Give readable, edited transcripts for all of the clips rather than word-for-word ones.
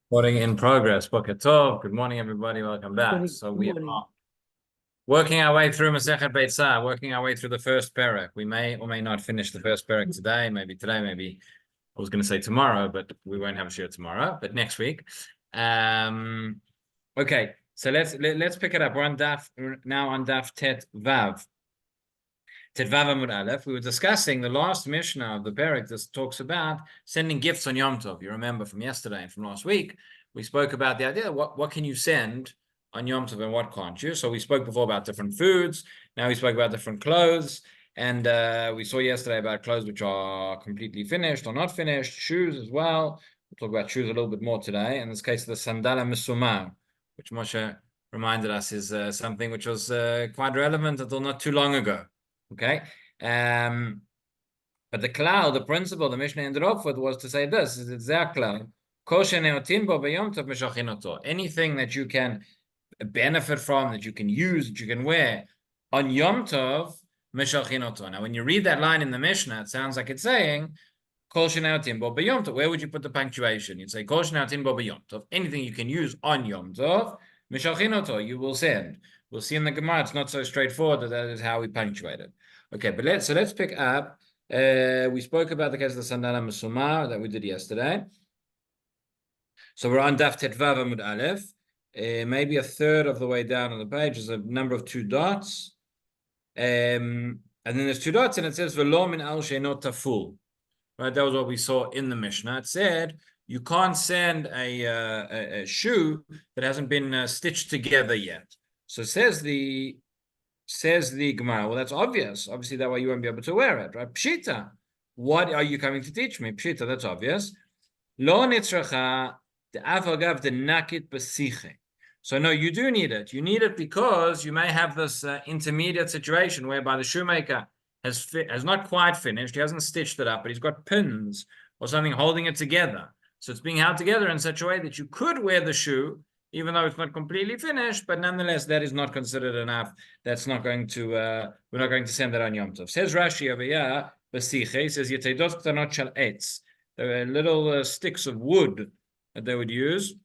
Recording in progress. Boker Tov. Good morning, everybody. Welcome back. So Good we morning. are working our way through Masechet Beitzah, working our way through the first parak. We may or may not finish the first parak today. Maybe today. Maybe I was going to say tomorrow, but we won't have a shiur tomorrow. But next week. Okay. So let's pick it up. We're on daf now on daf Tet Vav. Tet Vav Amud Aleph. We were discussing the last Mishnah of the parak. This talks about sending gifts on Yom Tov. You remember from yesterday and from last week, we spoke about the idea, what can you send on Yom Tov and what can't you? So we spoke before about different foods. Now we spoke about different clothes. And we saw yesterday about clothes which are completely finished or not finished, shoes as well. We'll talk about shoes a little bit more today. In this case, the sandala misumar, which Moshe reminded us is something which was quite relevant until not too long ago. Okay. But the klal, the principle the Mishnah ended off with was to say this, is it's their klal. Anything that you can benefit from, that you can use, that you can wear on Yom Tov, meshachinoto. Now, when you read that line in the Mishnah, it sounds like it's saying, Kol shenaotin bo b'yom tov. Where would you put the punctuation? You'd say, Kol shenaotin bo b'yom tov. Anything you can use on Yom Tov, meshachinoto, you will send. We'll see in the Gemara, it's not so straightforward that is how we punctuate it. Okay, but let's pick up. We spoke about the case of the Sandala Mesumar that we did yesterday. So we're on Daf Tetvav Amud Aleph. Maybe a third of the way down on the page. There's a number of 2 dots. And then there's 2 dots, and it says V'lo min al she'enot taful. Right, that was what we saw in the Mishnah. It said you can't send a shoe that hasn't been stitched together yet. So says the Gemara, well, that's obvious. Obviously, that way you won't be able to wear it, right? Pshita. What are you coming to teach me? Pshita, that's obvious. Lo nitzracha de'avagav denakit b'siche. So no, you do need it. You need it because you may have this intermediate situation whereby the shoemaker has not quite finished. He hasn't stitched it up, but he's got pins or something holding it together. So it's being held together in such a way that you could wear the shoe, even though it's not completely finished, but nonetheless, that is not considered enough. That's not going to, we're not going to send that on Yom Tov. Says Rashi over here, Basiche, says, Yeteidos ktanot shel etz. There are little sticks of wood that they would use.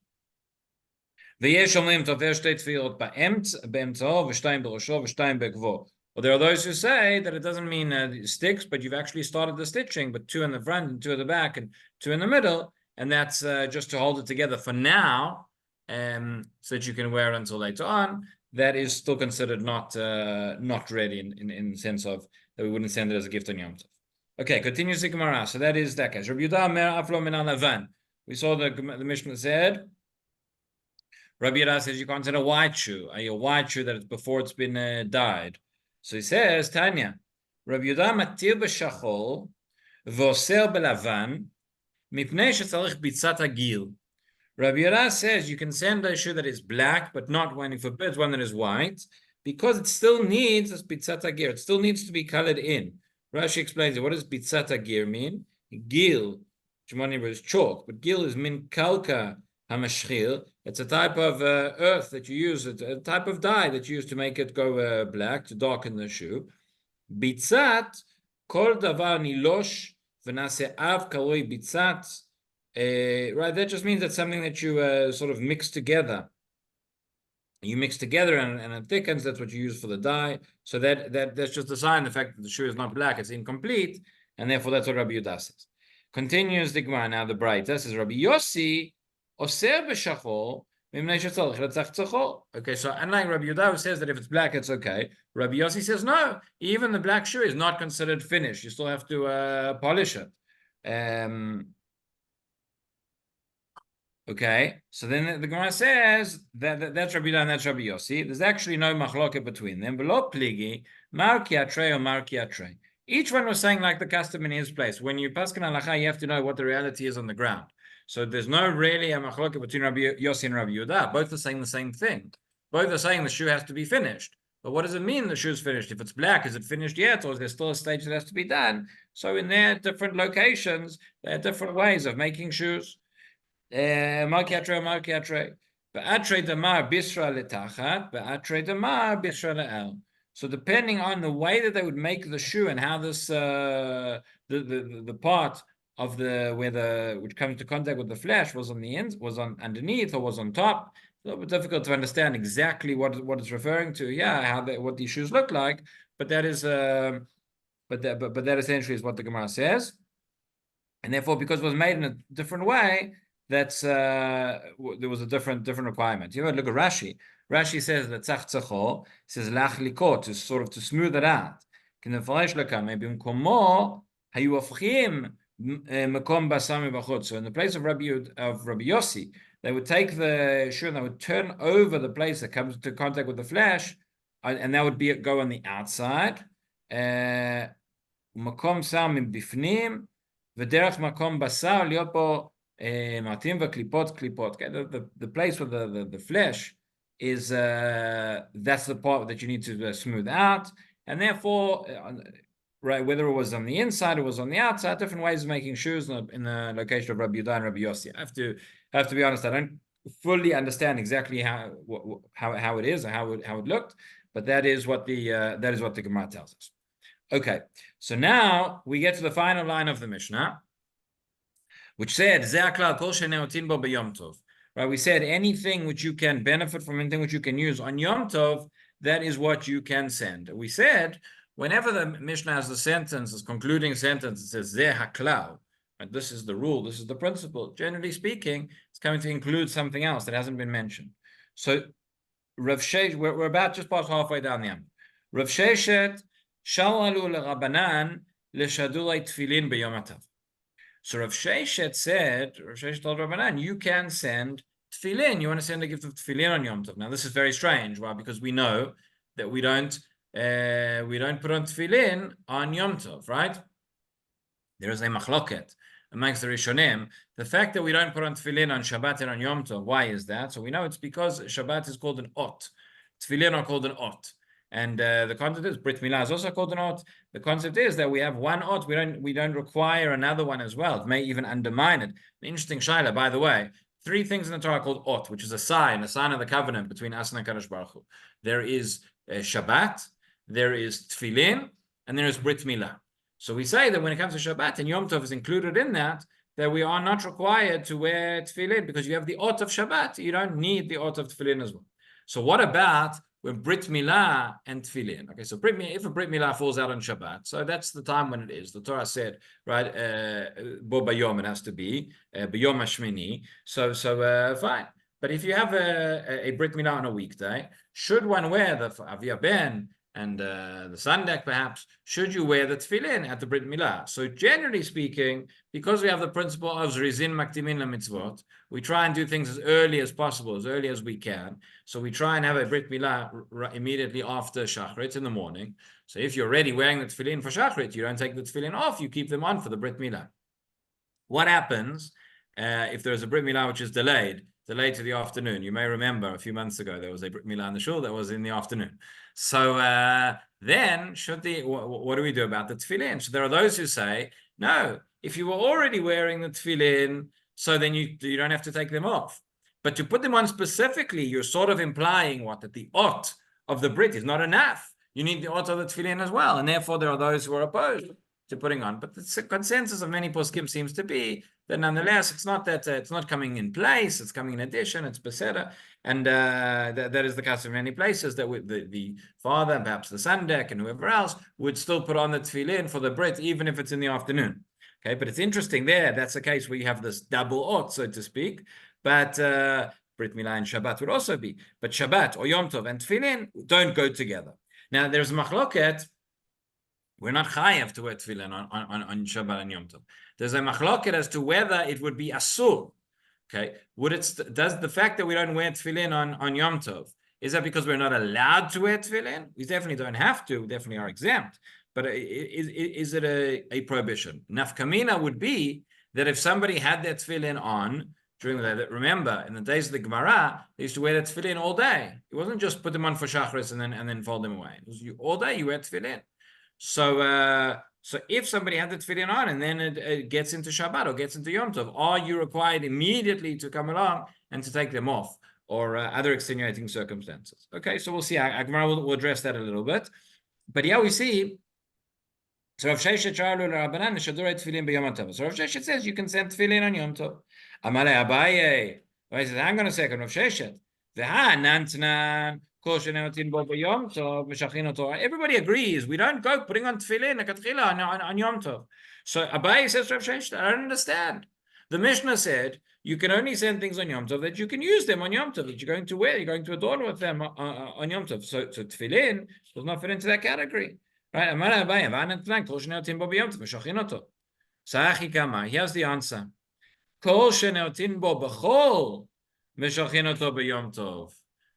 V'yesh omrim tover shtei tefilot ba'emtzo, v'shtayim b'rosho, v'shtayim be'gvo. Well, there are those who say that it doesn't mean sticks, but you've actually started the stitching, but 2 in the front and 2 at the back and 2 in the middle, and that's just to hold it together for now, so that you can wear it until later on. That is still considered not ready in the sense of that we wouldn't send it as a gift on Yom Tov. Okay, continues the Gemara. So that is that case. Rabbi Yehuda mer aflo min alavan. We saw the Mishnah said. Rabbi Yehuda says you can't send a white shoe, a white shoe that before it's been dyed. So he says, Tanya, Rabbi Yehuda matir b'shachol v'oser b'lavan mipnei shetzarich bitzat hagil. Rabbi Yehuda says you can send a shoe that is black, but not when he forbids one that is white, because it still needs this bitzat hagir. It still needs to be colored in. Rashi explains it. What does bitzat hagir mean? Gil, Shimoni is chalk, but gil is min kalka hamashchil. It's a type of earth that you use, a type of dye that you use to make it go black, to darken the shoe. Bitzat, kol davar nilosh v'nase av karoi bitzat. Right, that just means that's something that you sort of mix together. You mix together and it thickens. That's what you use for the dye. So that's just a sign. The fact that the shoe is not black, it's incomplete, and therefore that's what Rabbi Yehuda says. Continues the Gemara now. The bright. This is Rabbi Yossi oser b'shachol mimnei shetzarich letzach. Okay, so unlike Rabbi Yehuda who says that if it's black it's okay, Rabbi Yossi says no. Even the black shoe is not considered finished. You still have to polish it. Okay, so then the Gemara says that's Rabbi Yehuda and that's Rabbi Yossi. There's actually no machloket between them. Below pligi, mar kiatre or mar kiatre. Each one was saying like the custom in his place. When you paskin halacha, you have to know what the reality is on the ground. So there's no really a machloket between Rabbi Yossi and Rabbi Yehuda. Both are saying the same thing. Both are saying the shoe has to be finished. But what does it mean the shoe's finished? If it's black, is it finished yet? Or is there still a stage that has to be done? So in their different locations, there are different ways of making shoes. Markiatre. Be'atre damar bisra letachat, be'atre damar bisra le'el. So depending on the way that they would make the shoe and how this the part of the which comes into contact with the flesh was on the end, was on underneath, or was on top. A little bit difficult to understand exactly what it's referring to. Yeah, what these shoes look like, but that is but that essentially is what the Gemara says, and therefore because it was made in a different way, that's there was a different requirement. You know, look at Rashi. Rashi says that tzach tzachol says lach likot, to sort of to smooth it out. Maybe במקומו היו הופכים מקום בשר מבחוץ. So in the place of Rabbi Yossi, they would take the shoe and they would turn over the place that comes into contact with the flesh, and that would go on the outside. מקום שר מבפנים, ודרך מקום בשר להיות פה מעטים וקליפות קליפות. The place where the flesh is, that's the part that you need to smooth out, and therefore, right, whether it was on the inside or was on the outside, different ways of making shoes in the location of Rabbi Yehuda and Rabbi Yossi. I have to be honest, I don't fully understand exactly how it is or how it looked, but that is what the Gemara tells us. Okay, so now we get to the final line of the Mishnah, which said, right? We said anything which you can benefit from, anything which you can use on Yom Tov, that is what you can send. We said, whenever the Mishnah has the sentence, this concluding sentence, it says, Zeh haklau, and this is the rule, this is the principle. Generally speaking, it's coming to include something else that hasn't been mentioned. So, Rav Sheshet, we're about just past halfway down the end. Rav Sheshet, Shalalu leRabanan leshadulei tefillin b'yom hatav. So Rav Sheshet told Rabbanan, you can send tefillin. You want to send a gift of tefillin on Yom Tov. Now this is very strange, right? Because we know that we don't put on tefillin on Yom Tov, right? There is a machloket amongst the Rishonim. The fact that we don't put on tefillin on Shabbat and on Yom Tov, why is that? So we know it's because Shabbat is called an ot. Tefillin are called an ot. And the concept is Brit Milah is also called an ot. The concept is that we have one ot, we don't require another one as well. It may even undermine it. An interesting shaila, by the way. 3 things in the Torah are called ot, which is a sign of the covenant between us and HaKadosh Baruch Hu. There is Shabbat, there is Tefillin, and there is Brit Milah. So we say that when it comes to Shabbat, and Yom Tov is included in that we are not required to wear Tefillin, because you have the ot of Shabbat. You don't need the ot of Tefillin as well. So what about with Brit Milah and Tefillin? Okay, so if a Brit Milah falls out on Shabbat, so that's the time when it is. The Torah said, right, Bo Bayom, it has to be, Bayom Hashmini, so fine. But if you have a Brit Milah on a weekday, should one wear the Avia Ben and the Sandak perhaps, should you wear the Tefillin at the Brit Milah? So generally speaking, because we have the principle of Zrizin Maktimin LaMitzvot, we try and do things as early as possible, as early as we can. So we try and have a Brit Milah immediately after Shachrit in the morning. So if you're already wearing the Tefillin for Shachrit, you don't take the Tefillin off, you keep them on for the Brit Milah. What happens if there's a Brit Milah which is delayed to the afternoon? You may remember a few months ago there was a Brit Milah in the shul that was in the afternoon. So then what do we do about the tefillin? So there are those who say, no, if you were already wearing the tefillin, so then you don't have to take them off. But to put them on specifically, you're sort of implying that the ot of the Brit is not enough. You need the ot of the tefillin as well. And therefore there are those who are opposed to putting on. But the consensus of many poskim seems to be that nonetheless, it's not that it's not coming in place, it's coming in addition, it's beseder. And that is the case in many places, that the father, perhaps the Sandek and whoever else, would still put on the tefillin for the Brit, even if it's in the afternoon. Okay, but it's interesting there, that's the case where you have this double ot, so to speak. But Brit Milah and Shabbat would also be. But Shabbat or Yom Tov and tefillin don't go together. Now, there's a machloket. We're not chayav to wear tefillin on Shabbat and Yom Tov. There's a machloket as to whether it would be asur. Okay, does the fact that we don't wear tefillin on Yom Tov, is that because we're not allowed to wear tefillin? We definitely don't have to. We definitely are exempt. But is it a prohibition? Nafkamina would be that if somebody had their tefillin on during the day, remember in the days of the Gemara, they used to wear their tefillin all day. It wasn't just put them on for shachris and then fold them away. It was all day you wear tefillin. So if somebody had the tefillin on and then it gets into Shabbat or gets into Yom Tov, are you required immediately to come along and to take them off, or other extenuating circumstances? Okay, so we'll see. Gemara will address that a little bit. But yeah, we see. So Rav Sheshet Sharlu Rabbanan Neshadurei Tefillin b'Yom Tov. So Rav Sheshet says you can send tefillin on Yom Tov. Amalei Abaye. He says, hang on a second, Rav Sheshet. V'ha nantnan kol sheneotin bo b'Yom Tov meshachin oto. Everybody agrees. We don't go putting on tefillin on Yom Tov. So Abaye says to Rav Sheshet, I don't understand. The Mishnah said you can only send things on Yom Tov that you can use them on Yom Tov, that you're going to wear, you're going to adorn with them on Yom Tov. So tefillin does not fit into that category. Right? Here's the answer.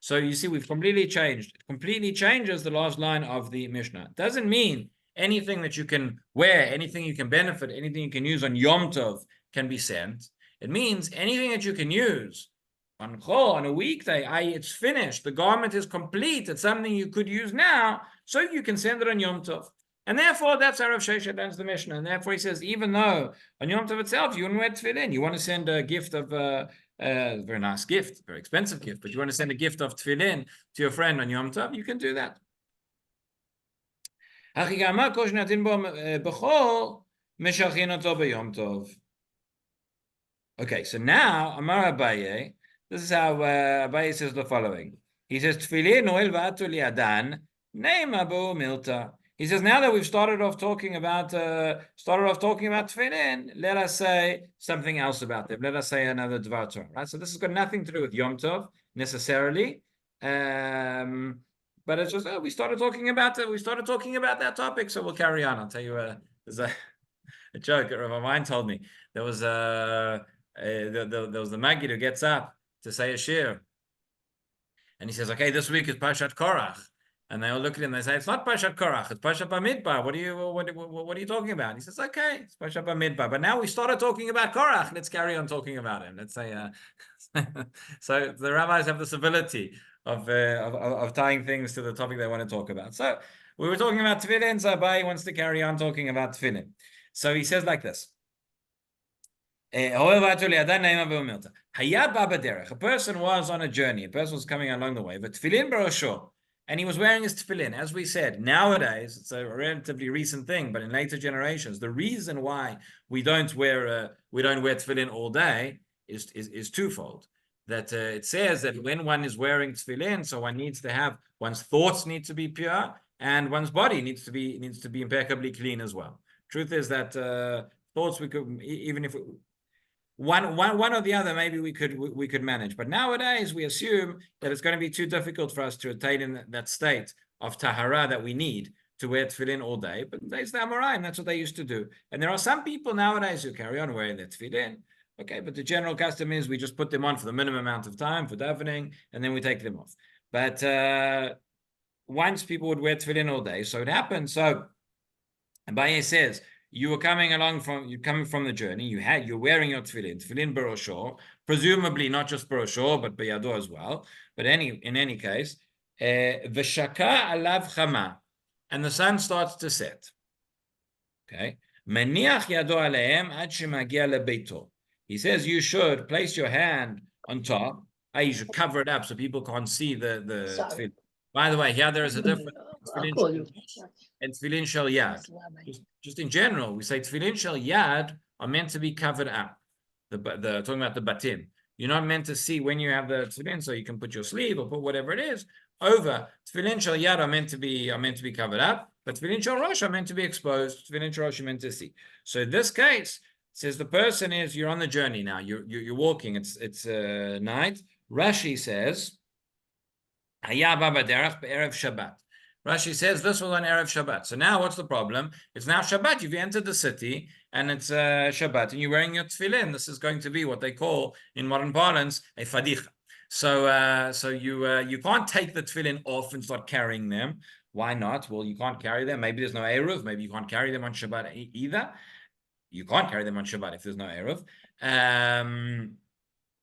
So you see, we've completely changed. It completely changes the last line of the Mishnah. It doesn't mean anything that you can wear, anything you can benefit, anything you can use on Yom Tov can be sent. It means anything that you can use on Chol, on a weekday, it's finished. The garment is complete. It's something you could use now, so you can send it on Yom Tov. And therefore, that's how Rav Sheshet learns the Mishnah. And therefore, he says, even though on Yom Tov itself, you wouldn't wear tefillin, you want to send a gift of a very nice gift, very expensive gift, but you want to send a gift of tefillin to your friend on Yom Tov, you can do that. Okay, so now, Amar Abaye, this is how Abaye says the following. He says, Tefillin oil v'atu li'adan, neima bo milta. He says, now that we've started off talking about tefillin, let us say something else about them. Let us say another Dvar Torah, right? So this has got nothing to do with Yom Tov necessarily, but it's just we started talking about that topic, so we'll carry on. I'll tell you, there's a joke that Rabbi Mine told me. There was the Maggid who gets up to say a shiur, and he says, "Okay, this week is Parshat Korach." And they all look at him and they say, it's not Parshat Korach, it's Parshat Bamidbar. What are you talking about? And he says, okay, it's Parshat Bamidbar. But now we started talking about Korach. Let's carry on talking about him. Let's say, so the rabbis have this ability of tying things to the topic they want to talk about. So we were talking about tefillin, so Abai wants to carry on talking about tefillin. So he says like this. A person was on a journey, a person was coming along the way, but tefillin barosho, and he was wearing his tefillin. As we said, nowadays, it's a relatively recent thing, but in later generations, the reason why we don't wear tefillin all day is twofold. That it says that when one is wearing tefillin, so one needs to have, one's thoughts need to be pure, and one's body needs to be impeccably clean as well. Truth is that thoughts, we could, even if one or the other, maybe we could manage. But nowadays we assume that it's going to be too difficult for us to attain in that state of tahara that we need to wear tefillin all day. But it's the Amoraim, that's what they used to do. And there are some people nowadays who carry on wearing their tefillin. Okay, but the general custom is we just put them on for the minimum amount of time for davening, and then we take them off. But once people would wear tefillin all day, so it happened. So Abaye says, you're coming from the journey. You're wearing your tefillin barosho, presumably not just barosho, but beyado as well. But in any case, v'shaka alav chama, and the sun starts to set. Okay, meniach yado aleim ad shemagia lebeito. He says you should place your hand on top. You should cover it up so people can't see the tefillin. By the way, here there is a difference. And tefillin shel yad. Just in general, we say tefillin shel yad are meant to be covered up. Talking about the batim. You're not meant to see when you have the tefillin, so you can put your sleeve or put whatever it is over. Tefillin shel yad are meant to be covered up, but tefillin shel rosh are meant to be exposed. Tefillin shel rosh are meant to see. So in this case, it says the person you're on the journey now. You're walking. It's night. Rashi says, Haya baba derech be'erev Shabbat. Rashi says this was on Erev Shabbat. So now what's the problem? It's now Shabbat. You've entered the city and it's Shabbat and you're wearing your tefillin. This is going to be what they call in modern parlance a fadicha. So you can't take the tefillin off and start carrying them. Why not? Well, you can't carry them. Maybe there's no Eruv. Maybe you can't carry them on Shabbat either. You can't carry them on Shabbat if there's no Eruv. And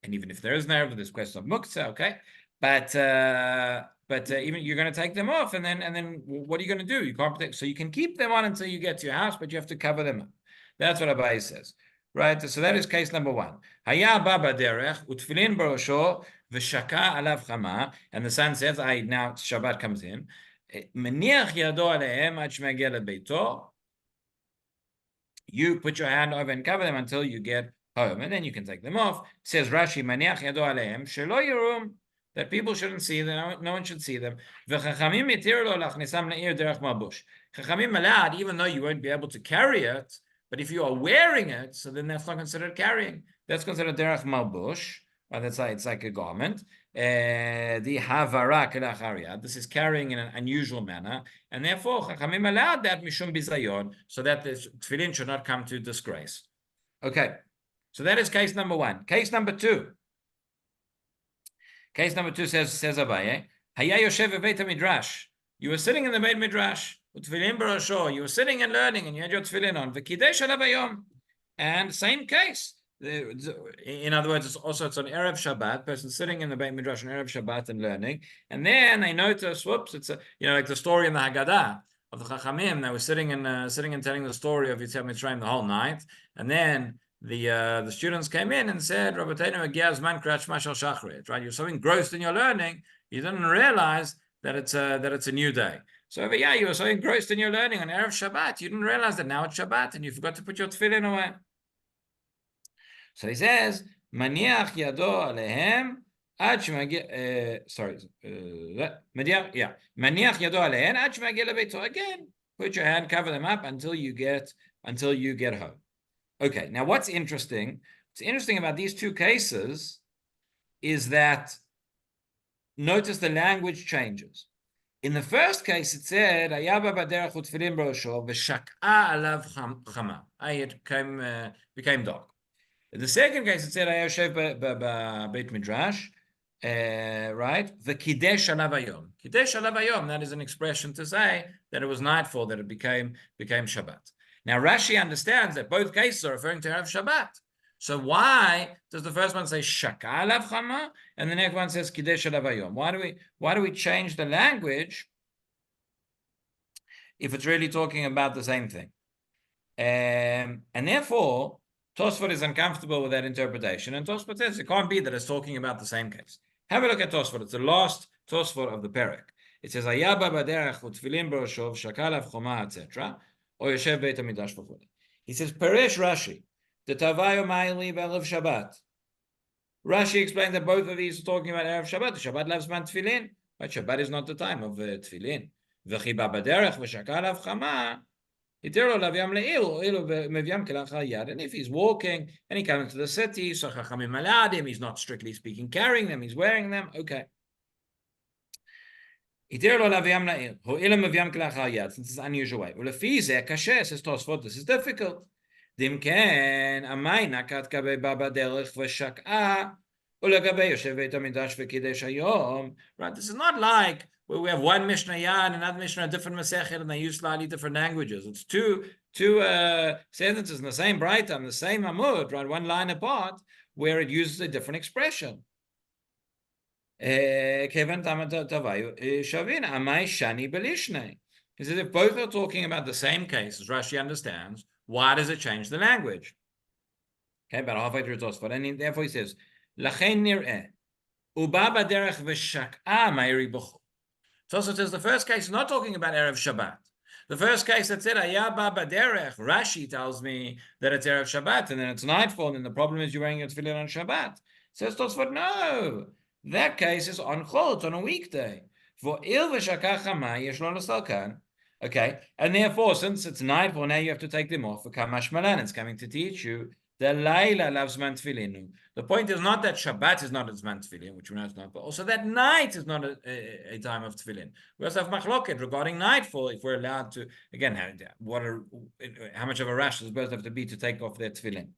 even if there is no Eruv, there's question of muktzah, okay? But even you're going to take them off, and then what are you going to do? You can't protect, so you can keep them on until you get to your house, but you have to cover them up. That's what Abai says, right? So that is case number one. Haya baba derech utfilin barosho v'shaka alav chama, and the sun says, now Shabbat comes in. Meniach yado alehem ad shemagia lebeito. You put your hand over and cover them until you get home, and then you can take them off. It says Rashi, maniach yado aleim, shelo yirum, that people shouldn't see them, no one should see them. V'chachamim yitiru lo lachnisam le'ir derech malbush. Chachamim allowed, even though you won't be able to carry it, but if you are wearing it, so then that's not considered carrying. That's considered derech malbush. That's like, it's like a garment. The havara kelachariad. This is carrying in an unusual manner, and therefore Chachamim allowed that mishum bizayon, so that the tefillin should not come to disgrace. Okay, so that is case number one. Case number two. Case number two says Abaye, Haya yoshev beit midrash. You were sitting in the Beit Midrash, utfilin barasho. You were sitting and learning, and you had your tefillin on. V'kidei shalav hayom. And same case. In other words, it's on Erev Shabbat, person sitting in the Beit Midrash on Erev Shabbat and learning, and then they notice, whoops, it's like the story in the Haggadah of the Chachamim. They were sitting and telling the story of Yetziat Mitzrayim the whole night, and then the students came in and said, Rabbi Kenigsberg Talmud, right? You're so engrossed in your learning, you didn't realize that it's a new day. So you were so engrossed in your learning on Erev Shabbat, you didn't realize that now it's Shabbat, and you forgot to put your tefillin away. So he says, "Maniach yado alehem ad shemagia." Maniach yado alehem ad shemagia lebeito. Again, put your hand, cover them up until you get home. Okay. Now, what's interesting about these two cases is that notice the language changes. In the first case, it said, "Ayaba baderech utfilin barosho v'shak'a alav chama." It became dark. In the second case, it said, "Ayoshev Beit Midrash," right? The Kidei Shalav Hayom. Kidei Shalav Hayom, that is an expression to say that it was nightfall, that it became Shabbat. Now, Rashi understands that both cases are referring to Erev Shabbat. So why does the first one say Shak'a alav chama and the next one says Kidei Shalav Hayom? Why do we change the language if it's really talking about the same thing? And therefore, Tosfot is uncomfortable with that interpretation, and Tosfot says it can't be that it's talking about the same case. Have a look at Tosfot. It's the last Tosfot of the Perek. It says, "Ayaba baderech utfilin b'roshov shakalav choma, etc." Or yoshev beit hamidrash v'chol. He says, "Peresh Rashi, the tavayo ma'ili b'elev Shabbat." Rashi explains that both of these are talking about Erev Shabbat. Shabbat loves man tefillin, but Shabbat is not the time of tefillin. V'chiba baderech v'shakalav chama. And if he's walking and he comes into the city, so Chachamim allowed him, he's not strictly speaking carrying them, he's wearing them, okay. Since it's an unusual way. Says Tosfot, this is difficult. Right, this is not like where we have one Mishnah and another Mishnah, a different Masechet, and they use slightly different languages. It's two sentences in the same Braita, on the same Amud, right, one line apart, where it uses a different expression. He says if both are talking about the same case, as Rashi understands, why does it change the language? Okay, about halfway through Tosfot, and therefore he says, "Lachein nir'eh uba baderech v'shak'a ma'iri b'chol." Tosfot says the first case is not talking about Erev Shabbat. The first case that said Ayaba baderech, Rashi tells me that it's Erev Shabbat, and then it's nightfall, and the problem is you're wearing your tefillin on Shabbat. Says Tosfot, no, that case is on Chol, it's on a weekday. For il v'shak'a chama yesh lo nosal kan. Okay, and therefore, since it's nightfall, now you have to take them off. For Kamash Malan, it's coming to teach you the Laila loves man tefillin. The point is not that Shabbat is not its man tefillin, which we know is not, but also that night is not a time of tefillin. We also have machloket regarding nightfall, if we're allowed to, again, how much of a rush does the person have to be to take off their tefillin?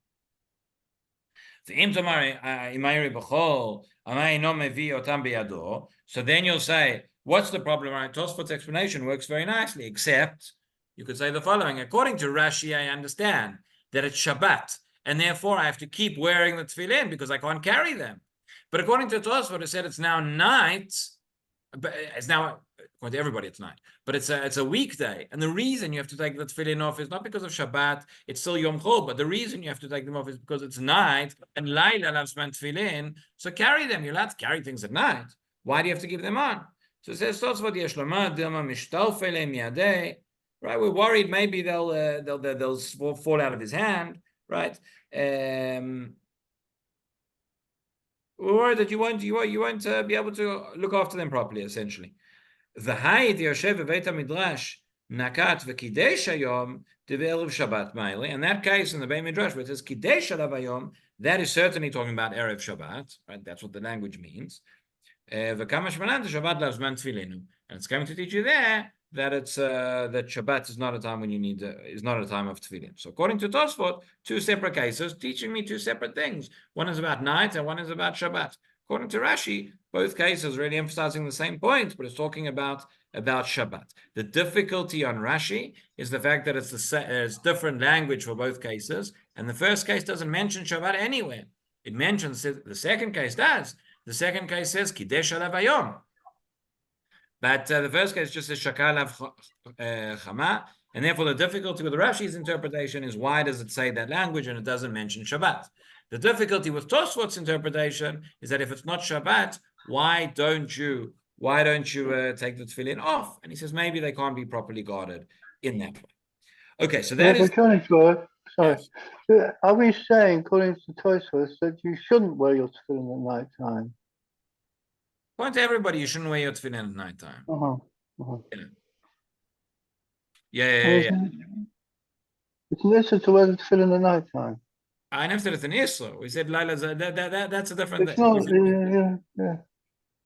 So then you'll say, what's the problem? Right? Tosfot's explanation works very nicely, except you could say the following. According to Rashi, I understand that it's Shabbat, and therefore I have to keep wearing the tefillin because I can't carry them. But according to Tosfot, it said it's now night, but it's now, according to everybody, it's night. But it's a weekday, and the reason you have to take the tefillin off is not because of Shabbat, it's still Yom Chol, but the reason you have to take them off is because it's night, and Laila loves man tefillin, so carry them. You're allowed to carry things at night. Why do you have to keep them on? So it says, right? We're worried maybe they'll fall out of his hand, right? We're worried that you won't be able to look after them properly, essentially. והייד יושב בבית המדרש נקט וקידש היום דבערב Shabbat Meili. In that case, in the Beit Midrash, where it says Kidesh Alav Hayom, that is certainly talking about Erev Shabbat, right? That's what the language means. וכמה שמנן Shabbat להזמן תפילנו. And it's going to teach you there that it's that Shabbat is not a time when you need is not a time of tefillin. So according to Tosfot, two separate cases teaching me two separate things. One is about night and one is about Shabbat. According to Rashi, both cases really emphasizing the same point, but it's talking about Shabbat. The difficulty on Rashi is the fact that it's different language for both cases, and the first case doesn't mention Shabbat anywhere. It mentions the second case does. The second case says Kidesh Alav Hayom. But the first case just says Shakal Chama, and therefore the difficulty with Rashi's interpretation is why does it say that language and it doesn't mention Shabbat? The difficulty with Tosfot's interpretation is that if it's not Shabbat, why don't you take the tefillin off? And he says maybe they can't be properly guarded in that way. Okay, so that is. Kenigsberg, sorry. Yes. Are we saying, according to Tosfot, that you shouldn't wear your tefillin at night time? According to everybody, you shouldn't wear your tefillin at night time. Yeah. It's necessary to wear the tefillin at night time. I never said it's an Isra. We said Laila, that's a different thing.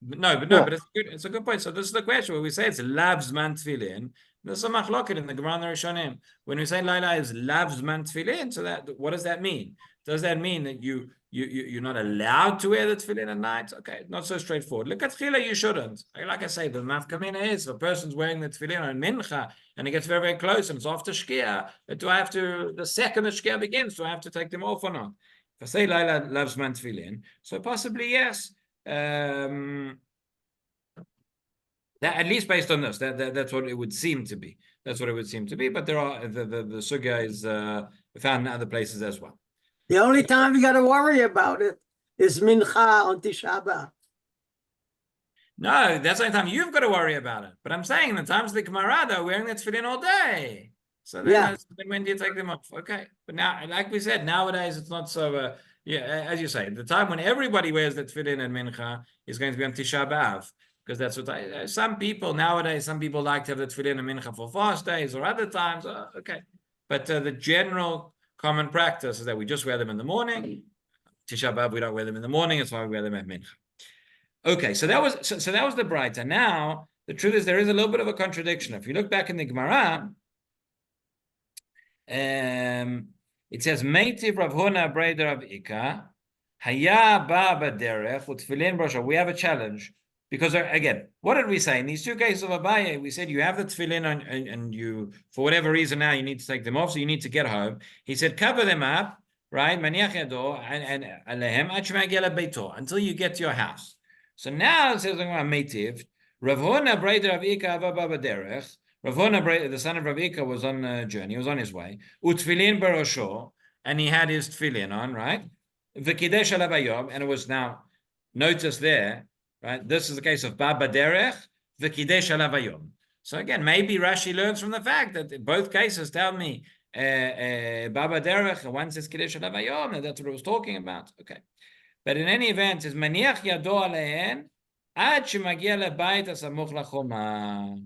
But it's a good point. So this is the question where we say it's Lav Zman Tefillin. There's some machloket in the Gemara and the Rishonim. When we say Laila is Lav Zman Tefillin, so that what does that mean? Does that mean that you're not allowed to wear the tefillin at night? Okay, not so straightforward. Look at Chila, you shouldn't. Like I say, the nafkamina is if a person's wearing the tefillin on mincha and it gets very, very close and it's after shkia, the second the shkia begins, do I have to take them off or not? If I say Laila loves man tefillin, so possibly yes. That, at least based on this, that's what it would seem to be. That's what it would seem to be. But there are the sugya is found in other places as well. The only time you got to worry about it is mincha on Tisha B'Av. No, that's the only time you've got to worry about it. But I'm saying the times the Gemara are wearing the tefillin all day. So then, when do you take them off? Okay. But now, like we said, nowadays it's not so. As you say, the time when everybody wears the tefillin and mincha is going to be on Tisha B'Av. Because that's what some people nowadays, some people like to have the tefillin and mincha for fast days or other times. Okay. But the general common practice is that we just wear them in the morning. Tisha B'Av, we don't wear them in the morning. That's why we wear them at mincha. Okay, so that was the Braita. Now the truth is there is a little bit of a contradiction. If you look back in the Gemara, it says Meitiv Rav Huna Breder Rav Ika Haya Ba Baderech Utfilin Brosha. We have a challenge because again, what did we say in these two cases of Abaye? We said you have the tefillin and you, for whatever reason now, you need to take them off, so you need to get home. He said cover them up, right? Maniach yado and alehem achmagela beito until you get to your house. So now it says Meitiv Rav Huna Breder Rav Ika Ava Baderech. Rav Huna, the son of Rav Ika, was on a journey. He was on his way. Utfilin barosho, and he had his tefillin on, right? V'kidesh alav hayom, and it was now. Notice there, right? This is the case of Baba Derech, v'kidesh alav hayom. So again, maybe Rashi learns from the fact that both cases tell me Baba Derech, one says kidesh alav hayom, and that's what it was talking about. Okay, but in any event, it's maniach yado aleihen ad shemagia lebayit asamuch lachoma.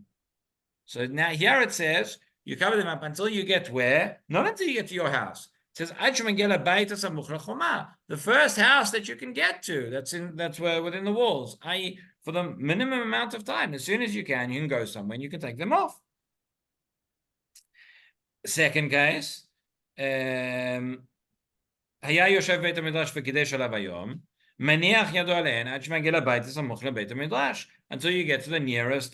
So now here it says, you cover them up until you get where? Not until you get to your house. It says, the first house that you can get to, that's where within the walls, i.e., for the minimum amount of time. As soon as you can go somewhere and you can take them off. Second case, until you get to the nearest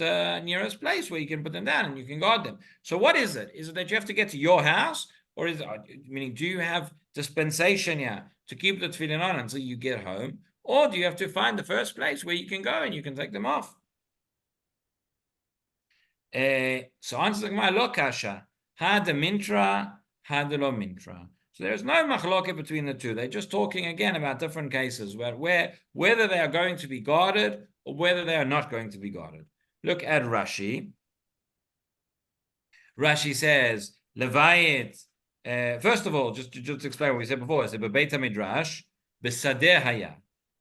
place where you can put them down and you can guard them. So what is it? Is it that you have to get to your house, or is it, meaning, do you have dispensation to keep the tefillin on until you get home, or do you have to find the first place where you can go and you can take them off? So answer the Gemara, lo kasha, had the mintra, had the lo mintra. So there's no machloket between the two. They're just talking again about different cases where whether they are going to be guarded or whether they are not going to be guarded. Look at Rashi. Rashi says, Levayit. First of all, just to explain what we said before, it's a Beit HaMidrash, B'sadeh haya,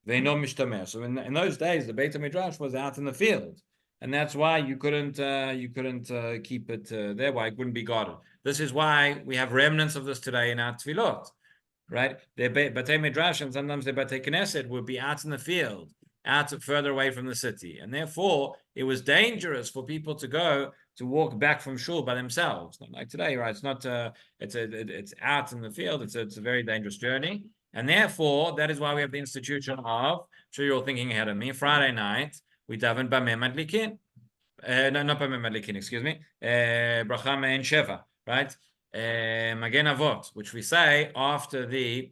ve'ino mishtamer. So in those days, the Beit HaMidrash was out in the field. And that's why you couldn't keep it there, why it wouldn't be guarded. This is why we have remnants of this today in our tefillot, right? Their Batei Midrash and sometimes their Batei Knesset would be out in the field, out further away from the city. And therefore, it was dangerous for people to walk back from shul by themselves. Not like today, right? It's not, it's out in the field. It's a very dangerous journey. And therefore, that is why we have the institution of, I'm sure you're all thinking ahead of me, Friday night, we daven b'mem madlikin. No, not b'mem madlikin, excuse me. Bracha me'en sheva, right? Magen Avot, which we say after the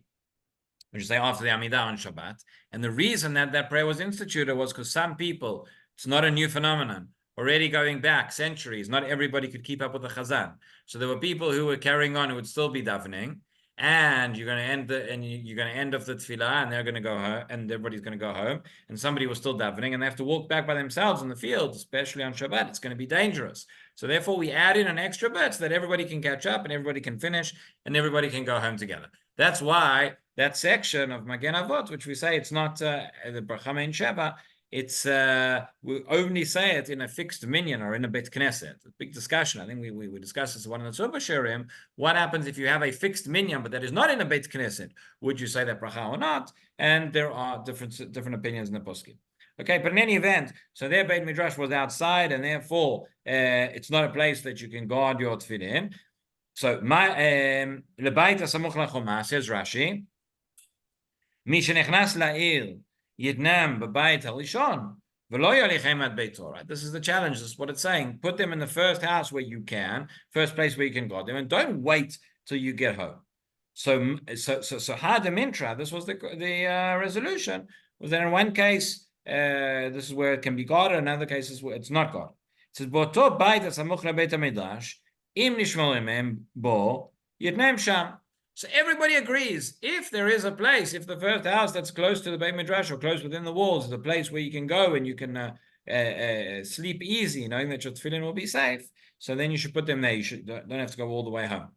Amidah on Shabbat. And the reason that prayer was instituted was because some people, it's not a new phenomenon, already going back centuries, not everybody could keep up with the Chazan. So there were people who were carrying on who would still be davening, and you're going to end off the tefillah, and they're going to go home, and everybody's going to go home, and somebody was still davening, and they have to walk back by themselves in the field, especially on Shabbat. It's going to be dangerous. So therefore, we add in an extra bit so that everybody can catch up, and everybody can finish, and everybody can go home together. That's why that section of Magen Avot, which we say it's not the Bracha Me'en Sheva, it's we only say it in a fixed minyan or in a Beit Knesset. A big discussion. I think we discussed this one in the Tzubah Shiurim. What happens if you have a fixed minyan, but that is not in a Beit Knesset? Would you say that bracha or not? And there are different opinions in the poskim. Okay, but in any event, so their Beit Midrash was outside, and therefore it's not a place that you can guard your tefillin. So my lebait hasamuch lachoma, says Rashi, mi shenechnas la'ir Yidnam b'bayit harishon v'lo yalichem ad beito. Right? This is the challenge. This is what it's saying. Put them in the first house where you can, first place where you can guard them, and don't wait till you get home. So Hadamintra. This was the resolution. Was that in one case this is where it can be guarded, in other cases where it's not guarded. It says bo'to bayit hasamuch leBeit HaMidrash im nishmor imem bo yidnam sham. So everybody agrees, if there is a place, if the first house that's close to the Beit Midrash or close within the walls is a place where you can go and you can sleep easy, knowing that your tefillin will be safe, so then you should put them there. You don't have to go all the way home.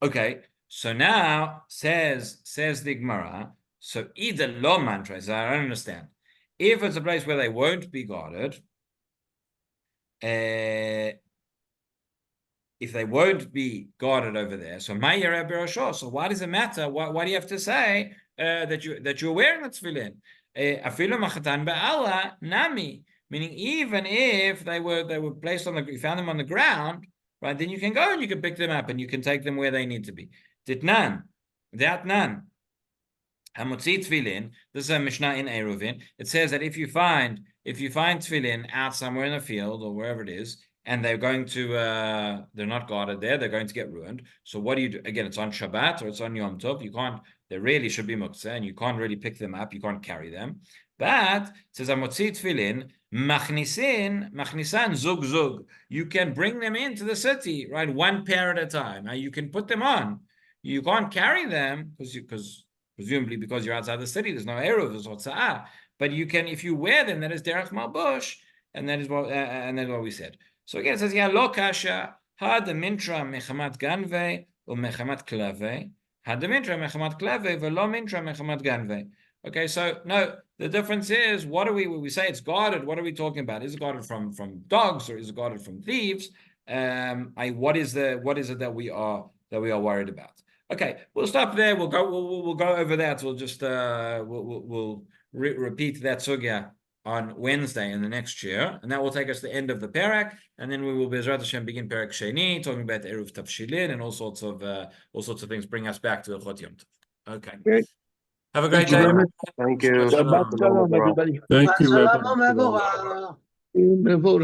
Okay, so now says the Gemara, so either lo mantra, I don't understand. If it's a place where they won't be guarded, if they won't be guarded over there, so so why does it matter? Why do you have to say that you're wearing the tefillin? Afilu machatan be'ala nami, meaning even if they were placed on you found them on the ground, right? Then you can go and you can pick them up and you can take them where they need to be. Ditnan, datnan. Hamotzi tefillin. This is a Mishnah in Eruvin. It says that if you find tefillin out somewhere in the field or wherever it is, and they're not guarded there, they're going to get ruined. So what do you do? Again, it's on Shabbat or it's on Yom Tov. They really should be muktzeh, and you can't really pick them up. You can't carry them. But it says Hamotzi tefillin machnisan zug zug. You can bring them into the city, right? One pair at a time. Now you can put them on. You can't carry them because presumably because you're outside the city, there's no eruv, there's hotza'ah. But you can, if you wear them, that is derech malbush, and that's what we said. So again, it says, yeah, lo kasha, had the mintra mechamat ganve, or mechamat klave, had the mintra mechamat klave, velo mintra mechamat ganve. Okay, so no, the difference is, when we say it's guarded, what are we talking about? Is it guarded from dogs, or is it guarded from thieves? What is it that we are worried about? Okay, we'll stop there. We'll go over that. We'll just we'll repeat that sugya on Wednesday in the next year, and that will take us to the end of the parak, and then we will Be'ezrat Hashem begin parak Sheni, talking about Eruv Tavshilin and all sorts of things, bring us back to the Chot Yom Tov. Okay. Great. Have a great day. Thank you. Shabbat Shalom, everybody. Shalom, Mevorach.